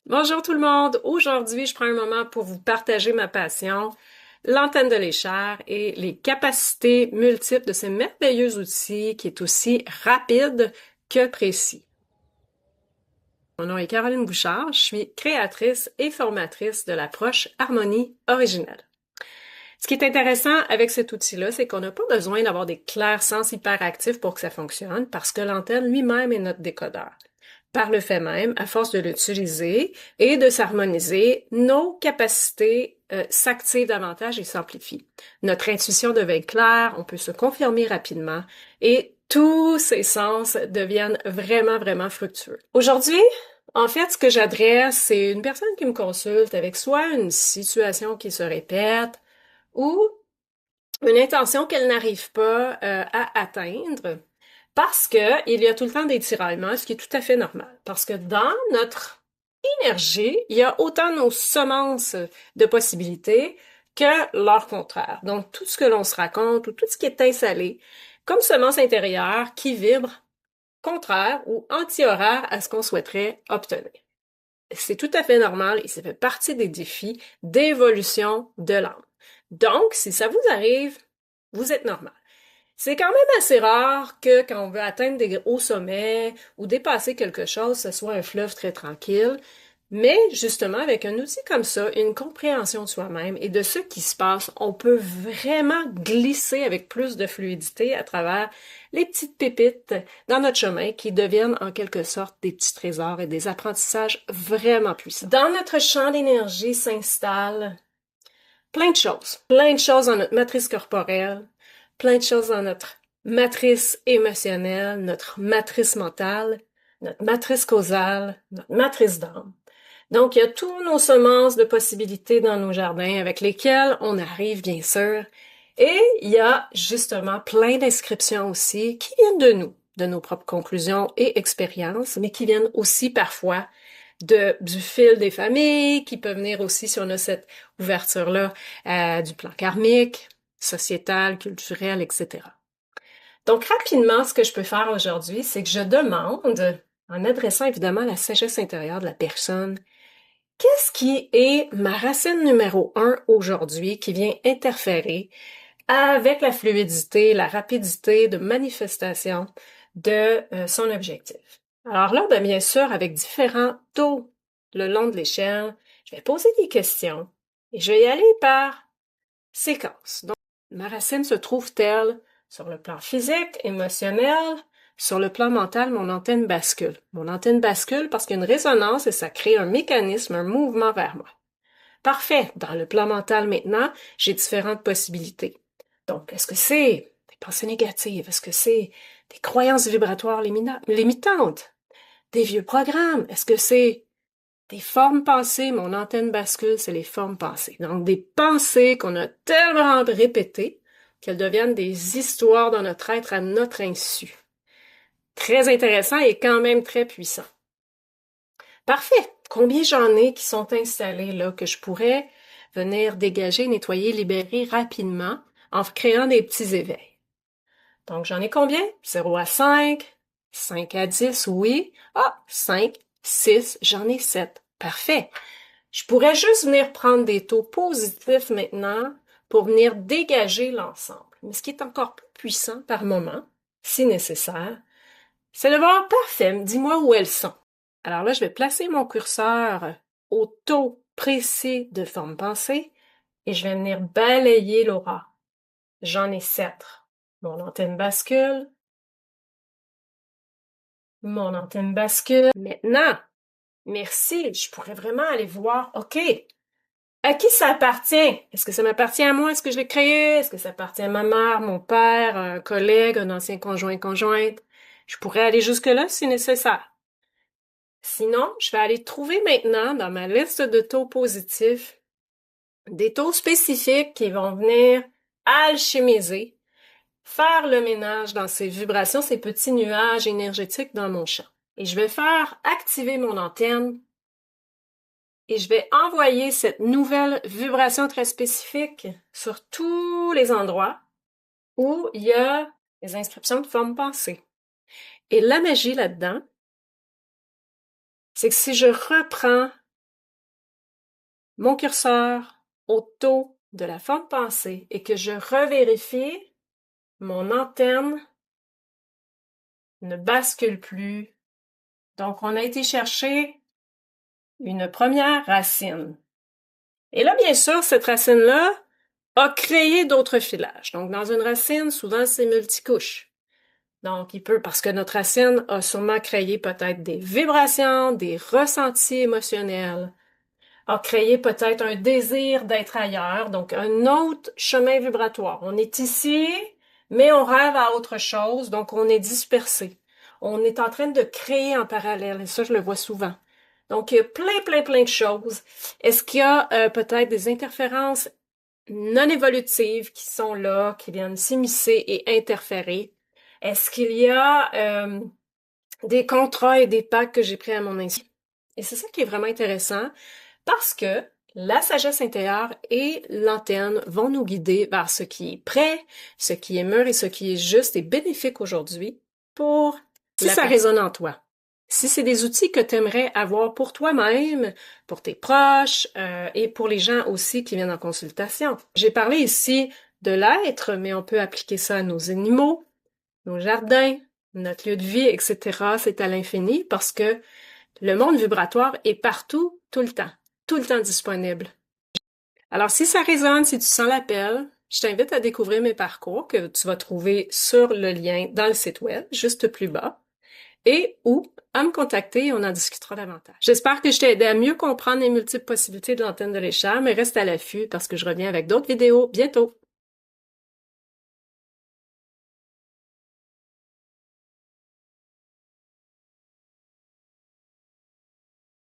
Bonjour tout le monde! Aujourd'hui, je prends un moment pour vous partager ma passion, l'antenne de l'échelle et les capacités multiples de ce merveilleux outil qui est aussi rapide que précis. Mon nom est Caroline Bouchard, je suis créatrice et formatrice de l'approche harmonie originelle. Ce qui est intéressant avec cet outil-là, c'est qu'on n'a pas besoin d'avoir des clairsens hyperactifs pour que ça fonctionne parce que l'antenne lui-même est notre décodeur. Par le fait même, à force de l'utiliser et de s'harmoniser, nos capacités s'activent davantage et s'amplifient. Notre intuition devient claire, on peut se confirmer rapidement et tous ces sens deviennent vraiment, vraiment fructueux. Aujourd'hui, en fait, ce que j'adresse, c'est une personne qui me consulte avec soit une situation qui se répète ou une intention qu'elle n'arrive pas à atteindre parce que il y a tout le temps des tiraillements, ce qui est tout à fait normal. Parce que dans notre énergie, il y a autant nos semences de possibilités que leur contraire. Donc, tout ce que l'on se raconte ou tout ce qui est installé comme semence intérieure qui vibre contraire ou anti-horaire à ce qu'on souhaiterait obtenir. C'est tout à fait normal et ça fait partie des défis d'évolution de l'âme. Donc, si ça vous arrive, vous êtes normal. C'est quand même assez rare que quand on veut atteindre des hauts sommets ou dépasser quelque chose, ce soit un fleuve très tranquille. Mais justement, avec un outil comme ça, une compréhension de soi-même et de ce qui se passe, on peut vraiment glisser avec plus de fluidité à travers les petites pépites dans notre chemin qui deviennent en quelque sorte des petits trésors et des apprentissages vraiment puissants. Dans notre champ d'énergie s'installe plein de choses dans notre matrice corporelle, plein de choses dans notre matrice émotionnelle, notre matrice mentale, notre matrice causale, notre matrice d'âme. Donc, il y a tous nos semences de possibilités dans nos jardins avec lesquelles on arrive, bien sûr. Et il y a justement plein d'inscriptions aussi qui viennent de nos propres conclusions et expériences, mais qui viennent aussi parfois du fil des familles, qui peuvent venir aussi si on a cette ouverture-là du plan karmique, sociétal, culturel, etc. Donc, rapidement, ce que je peux faire aujourd'hui, c'est que je demande, en adressant évidemment la sagesse intérieure de la personne, qu'est-ce qui est ma racine numéro 1 aujourd'hui qui vient interférer avec la fluidité, la rapidité de manifestation de son objectif? Alors là, bien sûr, avec différents taux le long de l'échelle, je vais poser des questions et je vais y aller par séquence. Donc, ma racine se trouve-t-elle sur le plan physique, émotionnel, sur le plan mental, mon antenne bascule. Mon antenne bascule parce qu'il y a une résonance et ça crée un mécanisme, un mouvement vers moi. Parfait. Dans le plan mental maintenant, j'ai différentes possibilités. Donc, est-ce que c'est des pensées négatives? Est-ce que c'est des croyances vibratoires limitantes? Des vieux programmes? Est-ce que c'est des formes pensées? Mon antenne bascule, c'est les formes pensées. Donc, des pensées qu'on a tellement répétées qu'elles deviennent des histoires dans notre être à notre insu. Très intéressant et quand même très puissant. Parfait. Combien j'en ai qui sont installés là, que je pourrais venir dégager, nettoyer, libérer rapidement en créant des petits éveils? Donc, j'en ai combien? 0 à 5, 5 à 10, oui. Ah, 5, 6, j'en ai 7. Parfait. Je pourrais juste venir prendre des taux positifs maintenant pour venir dégager l'ensemble. Mais ce qui est encore plus puissant par moment, si nécessaire, c'est de voir, parfait, dis-moi où elles sont. Alors là, je vais placer mon curseur au taux précis de forme pensée et je vais venir balayer l'aura. J'en ai 7. Mon antenne bascule. Mon antenne bascule. Maintenant, merci, je pourrais vraiment aller voir, OK, à qui ça appartient? Est-ce que ça m'appartient à moi? Est-ce que je l'ai créé? Est-ce que ça appartient à ma mère, mon père, un collègue, un ancien conjoint, conjointe? Je pourrais aller jusque-là si nécessaire. Sinon, je vais aller trouver maintenant dans ma liste de taux positifs des taux spécifiques qui vont venir alchimiser, faire le ménage dans ces vibrations, ces petits nuages énergétiques dans mon champ. Et je vais faire activer mon antenne et je vais envoyer cette nouvelle vibration très spécifique sur tous les endroits où il y a les inscriptions de forme pensée. Et la magie là-dedans, c'est que si je reprends mon curseur au taux de la forme pensée et que je revérifie, mon antenne ne bascule plus. Donc, on a été chercher une première racine. Et là, bien sûr, cette racine-là a créé d'autres filages. Donc, dans une racine, souvent, c'est multicouche. Donc, parce que notre racine a sûrement créé peut-être des vibrations, des ressentis émotionnels, a créé peut-être un désir d'être ailleurs, donc un autre chemin vibratoire. On est ici, mais on rêve à autre chose, donc on est dispersé. On est en train de créer en parallèle, et ça, je le vois souvent. Donc, il y a plein de choses. Est-ce qu'il y a peut-être des interférences non évolutives qui sont là, qui viennent s'immiscer et interférer? Est-ce qu'il y a des contrats et des pactes que j'ai pris à mon insu? Et c'est ça qui est vraiment intéressant parce que la sagesse intérieure et l'antenne vont nous guider vers ce qui est prêt, ce qui est mûr et ce qui est juste et bénéfique aujourd'hui pour si ça résonne en toi. Si c'est des outils que tu aimerais avoir pour toi-même, pour tes proches et pour les gens aussi qui viennent en consultation. J'ai parlé ici de l'être, mais on peut appliquer ça à nos animaux, nos jardins, notre lieu de vie, etc. C'est à l'infini parce que le monde vibratoire est partout, tout le temps disponible. Alors, si ça résonne, si tu sens l'appel, je t'invite à découvrir mes parcours que tu vas trouver sur le lien dans le site web, juste plus bas, et ou à me contacter et on en discutera davantage. J'espère que je t'ai aidé à mieux comprendre les multiples possibilités de l'antenne de l'échelle, mais reste à l'affût parce que je reviens avec d'autres vidéos bientôt.